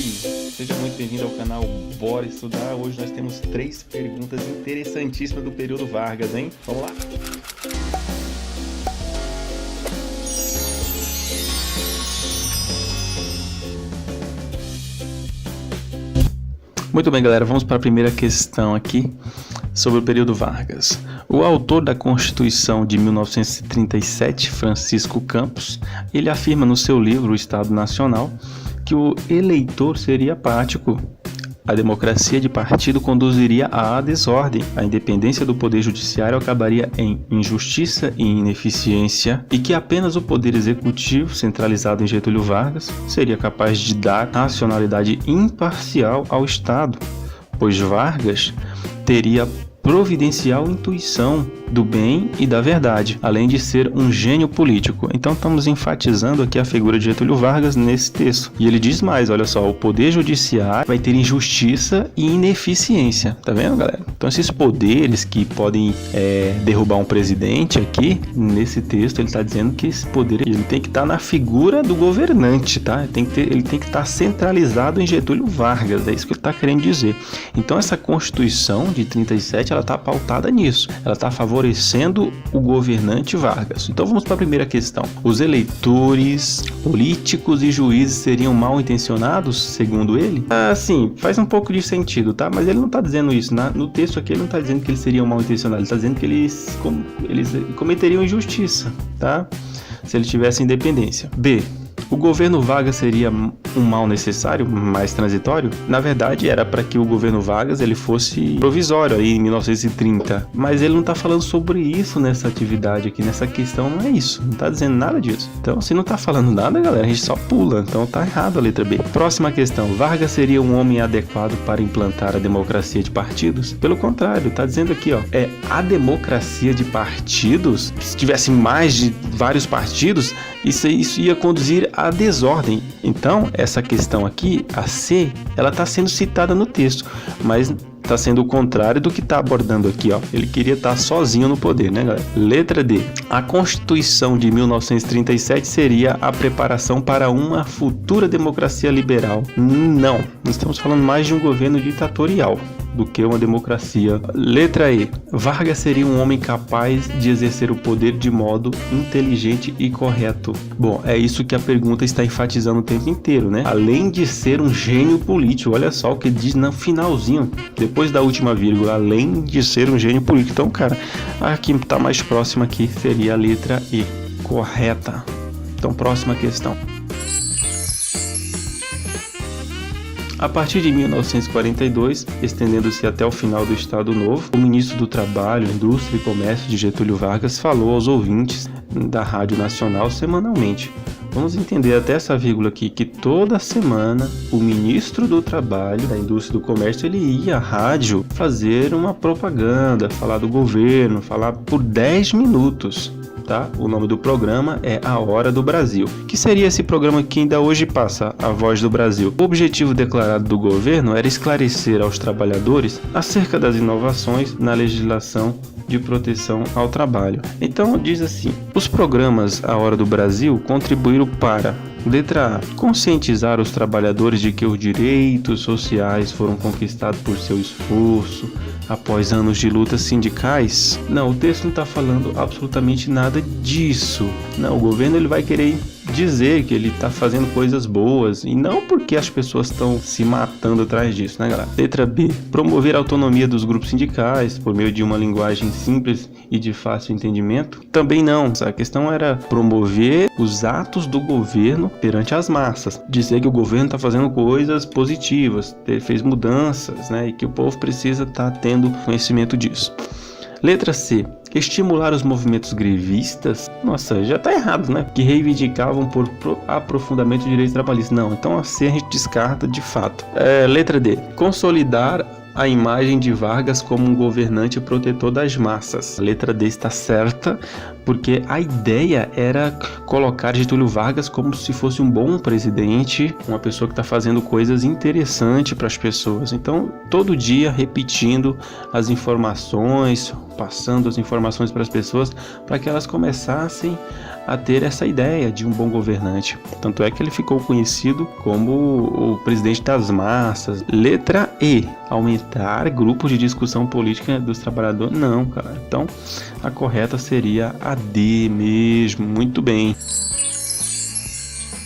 Seja muito bem-vindo ao canal Bora Estudar. Hoje nós temos 3 perguntas interessantíssimas do período Vargas, hein? Vamos lá! Muito bem, galera, vamos para a primeira questão aqui sobre o período Vargas. O autor da Constituição de 1937, Francisco Campos, ele afirma no seu livro O Estado Nacional que o eleitor seria apático. A democracia de partido conduziria à desordem, a independência do poder judiciário acabaria em injustiça e ineficiência, e que apenas o poder executivo, centralizado em Getúlio Vargas, seria capaz de dar racionalidade imparcial ao Estado, pois Vargas teria providencial intuição do bem e da verdade, além de ser um gênio político. Então estamos enfatizando aqui a figura de Getúlio Vargas nesse texto. E ele diz mais, olha só, o poder judiciário vai ter injustiça e ineficiência. Tá vendo, galera? Então esses poderes que podem derrubar um presidente aqui, nesse texto ele está dizendo que esse poder ele tem que estar na figura do governante, tá? Ele tem que estar centralizado em Getúlio Vargas, é isso que ele está querendo dizer. Então essa Constituição de 37, ela está pautada nisso, ela está favorecendo o governante Vargas. Então vamos para a primeira questão. Os eleitores, políticos e juízes seriam mal intencionados, segundo ele? Sim, faz um pouco de sentido, tá? Mas ele não está dizendo isso. No texto aqui ele não está dizendo que eles seriam mal intencionados, ele está dizendo que eles cometeriam injustiça, tá? Se eles tivessem independência. B. O governo Vargas seria um mal necessário, mais transitório? Na verdade, era para que o governo Vargas ele fosse provisório aí em 1930. Mas ele não está falando sobre isso nessa atividade aqui, nessa questão não é isso. Não está dizendo nada disso. Então, se não está falando nada, galera, a gente só pula. Então, está errado a letra B. Próxima questão. Vargas seria um homem adequado para implantar a democracia de partidos? Pelo contrário, está dizendo aqui, ó, a democracia de partidos, se tivesse mais de vários partidos, isso ia conduzir à desordem. Então, essa questão aqui, a C, ela está sendo citada no texto, mas está sendo o contrário do que está abordando aqui, ó. Ele queria estar sozinho no poder, né, galera? Letra D. A Constituição de 1937 seria a preparação para uma futura democracia liberal? Não. Nós estamos falando mais de um governo ditatorial do que uma democracia. Letra E. Vargas seria um homem capaz de exercer o poder de modo inteligente e correto. Bom, é isso que a pergunta está enfatizando o tempo inteiro, né? Além de ser um gênio político, olha só o que diz no finalzinho, depois da última vírgula, além de ser um gênio político. Então, cara, a que está mais próxima aqui seria a letra E, correta. Então, próxima questão. A partir de 1942, estendendo-se até o final do Estado Novo, o ministro do Trabalho, Indústria e Comércio de Getúlio Vargas falou aos ouvintes da Rádio Nacional semanalmente. Vamos entender até essa vírgula aqui, que toda semana o ministro do Trabalho, da Indústria e do Comércio, ele ia à rádio fazer uma propaganda, falar do governo, falar por 10 minutos. Tá? O nome do programa é A Hora do Brasil, que seria esse programa que ainda hoje passa, A Voz do Brasil. O objetivo declarado do governo era esclarecer aos trabalhadores acerca das inovações na legislação de proteção ao trabalho. Então diz assim: os programas A Hora do Brasil contribuíram para: letra A. Conscientizar os trabalhadores de que os direitos sociais foram conquistados por seu esforço após anos de lutas sindicais. Não, o texto não está falando absolutamente nada disso. Não, o governo ele vai querer dizer que ele está fazendo coisas boas e não porque as pessoas estão se matando atrás disso, né, galera? Letra B. Promover a autonomia dos grupos sindicais por meio de uma linguagem simples e de fácil entendimento? Também não. A questão era promover os atos do governo perante as massas. Dizer que o governo está fazendo coisas positivas, fez mudanças, né, e que o povo precisa estar tendo conhecimento disso. Letra C. Estimular os movimentos grevistas? Nossa, já tá errado, né? Que reivindicavam por aprofundamento de direitos trabalhistas. Não, então a C a gente descarta de fato. Letra D. Consolidar a imagem de Vargas como um governante protetor das massas. A letra D está certa, porque a ideia era colocar Getúlio Vargas como se fosse um bom presidente, uma pessoa que está fazendo coisas interessantes para as pessoas. Então, todo dia repetindo as informações, passando as informações para as pessoas, para que elas começassem a ter essa ideia de um bom governante. Tanto é que ele ficou conhecido como o presidente das massas. Letra E, aumentar grupos de discussão política dos trabalhadores. Não, cara. Então, a correta seria a D mesmo. Muito bem.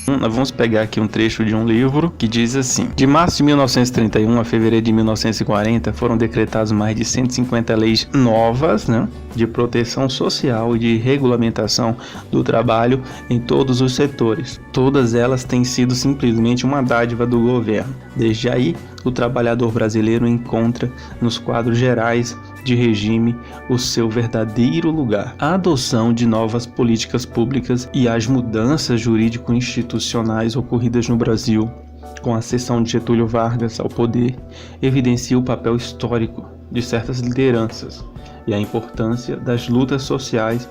Nós vamos pegar aqui um trecho de um livro que diz assim: de março de 1931 a fevereiro de 1940 foram decretadas mais de 150 leis novas, de proteção social e de regulamentação do trabalho em todos os setores. Todas elas têm sido simplesmente uma dádiva do governo. Desde aí, o trabalhador brasileiro encontra nos quadros gerais de regime o seu verdadeiro lugar. A adoção de novas políticas públicas e as mudanças jurídico-institucionais ocorridas no Brasil, com a ascensão de Getúlio Vargas ao poder, evidencia o papel histórico de certas lideranças e a importância das lutas sociais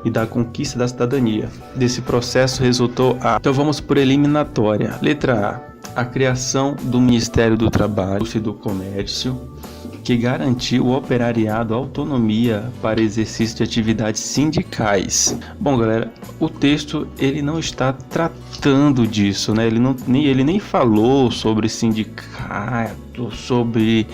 e da conquista da cidadania. Desse processo resultou a... Então vamos por eliminatória. Letra A criação do Ministério do Trabalho e do Comércio, que garantiu o operariado autonomia para exercício de atividades sindicais. Bom, galera, o texto ele não está tratando disso, Ele nem falou sobre sindicato, sobre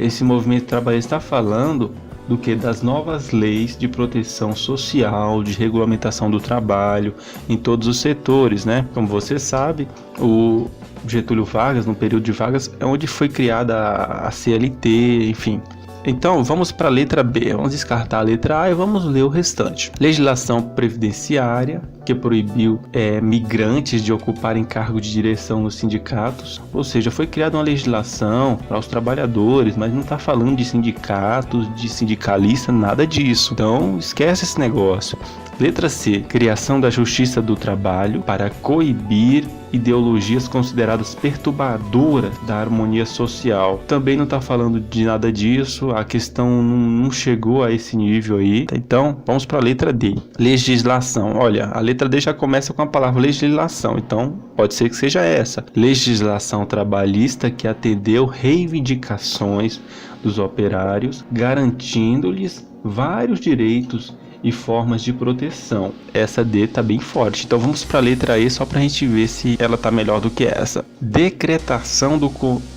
esse movimento trabalhista. Está falando do que das novas leis de proteção social, de regulamentação do trabalho em todos os setores, Como você sabe, o Getúlio Vargas, no período de Vargas, é onde foi criada a CLT, enfim. Então, vamos para a letra B. Vamos descartar a letra A e vamos ler o restante. Legislação previdenciária, que proibiu migrantes de ocuparem cargo de direção nos sindicatos. Ou seja, foi criada uma legislação para os trabalhadores, mas não está falando de sindicatos, de sindicalista, nada disso. Então, esquece esse negócio. Letra C. Criação da Justiça do Trabalho para coibir ideologias consideradas perturbadoras da harmonia social. Também não está falando de nada disso, a questão não chegou a esse nível aí. Então, vamos para a letra D. Legislação. Olha, a letra D já começa com a palavra legislação, então pode ser que seja essa. Legislação trabalhista que atendeu reivindicações dos operários, garantindo-lhes vários direitos e formas de proteção. Essa D está bem forte. Então vamos para a letra E só para a gente ver se ela está melhor do que essa. Decretação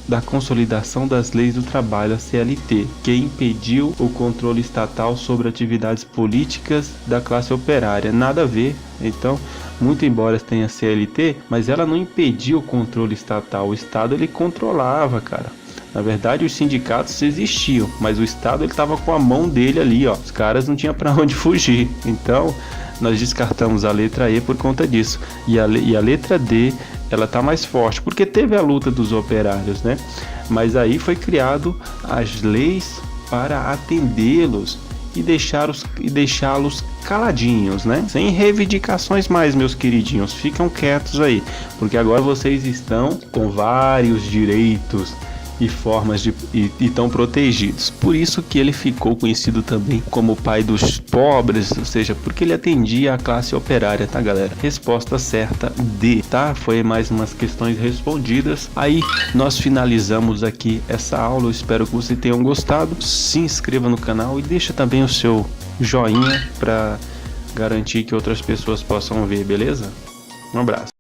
da consolidação das leis do trabalho, a CLT, que impediu o controle estatal sobre atividades políticas da classe operária. Nada a ver. Então, muito embora tenha CLT, mas ela não impediu o controle estatal. O Estado ele controlava, cara. Na verdade, os sindicatos existiam, mas o Estado ele estava com a mão dele ali, ó. Os caras não tinham para onde fugir. Então, nós descartamos a letra E por conta disso. E a letra D, ela tá mais forte, porque teve a luta dos operários, Mas aí foi criado as leis para atendê-los e deixá-los caladinhos, Sem reivindicações mais, meus queridinhos. Ficam quietos aí, porque agora vocês estão com vários direitos e formas e estão protegidos. Por isso que ele ficou conhecido também como o pai dos pobres, ou seja, porque ele atendia a classe operária, tá, galera? Resposta certa D, tá? Foi mais umas questões respondidas. Aí nós finalizamos aqui essa aula. Eu espero que vocês tenham gostado. Se inscreva no canal e deixa também o seu joinha para garantir que outras pessoas possam ver, beleza? Um abraço.